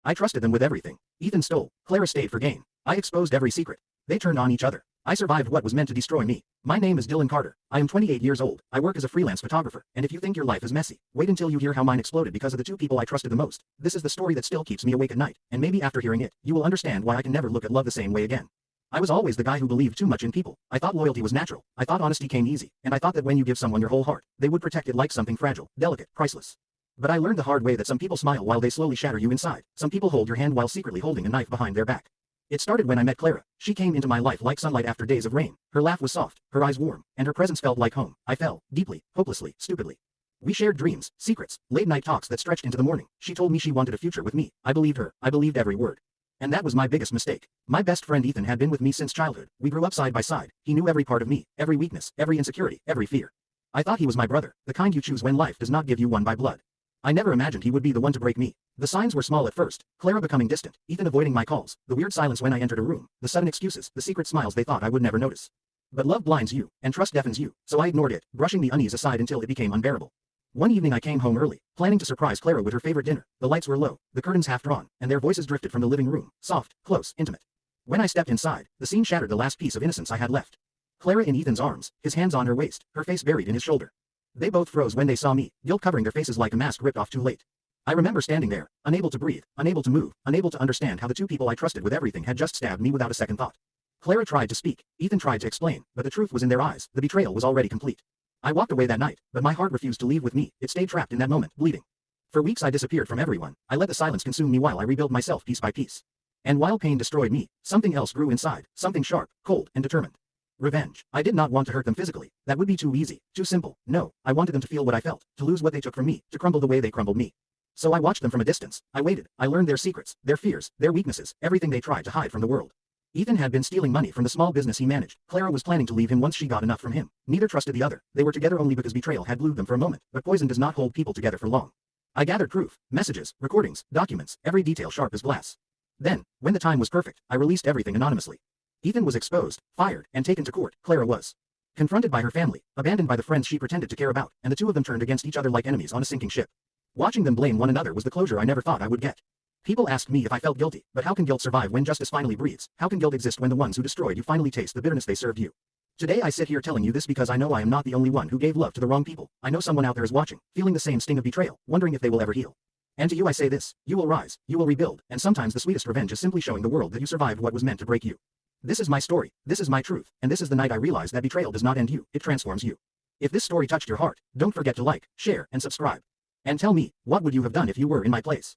I trusted them with everything. Ethan stole. Clara stayed for gain. I exposed every secret. They turned on each other. I survived what was meant to destroy me. My name is Dylan Carter. I am 28 years old. I work as a freelance photographer, and if you think your life is messy, wait until you hear how mine exploded because of the two people I trusted the most. This is the story that still keeps me awake at night, and maybe after hearing it, you will understand why I can never look at love the same way again. I was always the guy who believed too much in people. I thought loyalty was natural. I thought honesty came easy, and I thought that when you give someone your whole heart, they would protect it like something fragile, delicate, priceless. But I learned the hard way that some people smile while they slowly shatter you inside. Some people hold your hand while secretly holding a knife behind their back. It started when I met Clara. She came into my life like sunlight after days of rain. Her laugh was soft, her eyes warm, and her presence felt like home. I fell, deeply, hopelessly, stupidly. We shared dreams, secrets, late-night talks that stretched into the morning. She told me she wanted a future with me. I believed her. I believed every word. And that was my biggest mistake. My best friend Ethan had been with me since childhood. We grew up side by side. He knew every part of me, every weakness, every insecurity, every fear. I thought he was my brother, the kind you choose when life does not give you one by blood. I never imagined he would be the one to break me. The signs were small at first. Clara becoming distant, Ethan avoiding my calls, the weird silence when I entered a room, the sudden excuses, the secret smiles they thought I would never notice. But love blinds you, and trust deafens you, so I ignored it, brushing the unease aside until it became unbearable. One evening I came home early, planning to surprise Clara with her favorite dinner. The lights were low, the curtains half drawn, and their voices drifted from the living room, soft, close, intimate. When I stepped inside, the scene shattered the last piece of innocence I had left. Clara in Ethan's arms, his hands on her waist, her face buried in his shoulder. They both froze when they saw me, guilt covering their faces like a mask ripped off too late. I remember standing there, unable to breathe, unable to move, unable to understand how the two people I trusted with everything had just stabbed me without a second thought. Clara tried to speak, Ethan tried to explain, but the truth was in their eyes. The betrayal was already complete. I walked away that night, but my heart refused to leave with me. It stayed trapped in that moment, bleeding. For weeks I disappeared from everyone. I let the silence consume me while I rebuilt myself piece by piece. And while pain destroyed me, something else grew inside, something sharp, cold, and determined. Revenge. I did not want to hurt them physically. That would be too easy, too simple. No, I wanted them to feel what I felt, to lose what they took from me, to crumble the way they crumbled me. So I watched them from a distance. I waited. I learned their secrets, their fears, their weaknesses, everything they tried to hide from the world. Ethan had been stealing money from the small business he managed. Clara was planning to leave him once she got enough from him. Neither trusted the other. They were together only because betrayal had glued them for a moment, but poison does not hold people together for long. I gathered proof, messages, recordings, documents, every detail sharp as glass. Then, when the time was perfect, I released everything anonymously. Ethan was exposed, fired, and taken to court. Clara was confronted by her family, abandoned by the friends she pretended to care about, and the two of them turned against each other like enemies on a sinking ship. Watching them blame one another was the closure I never thought I would get. People asked me if I felt guilty, but how can guilt survive when justice finally breathes? How can guilt exist when the ones who destroyed you finally taste the bitterness they served you? Today I sit here telling you this because I know I am not the only one who gave love to the wrong people. I know someone out there is watching, feeling the same sting of betrayal, wondering if they will ever heal. And to you I say this, you will rise, you will rebuild, and sometimes the sweetest revenge is simply showing the world that you survived what was meant to break you. This is my story, this is my truth, and this is the night I realized that betrayal does not end you, it transforms you. If this story touched your heart, don't forget to like, share, and subscribe. And tell me, what would you have done if you were in my place?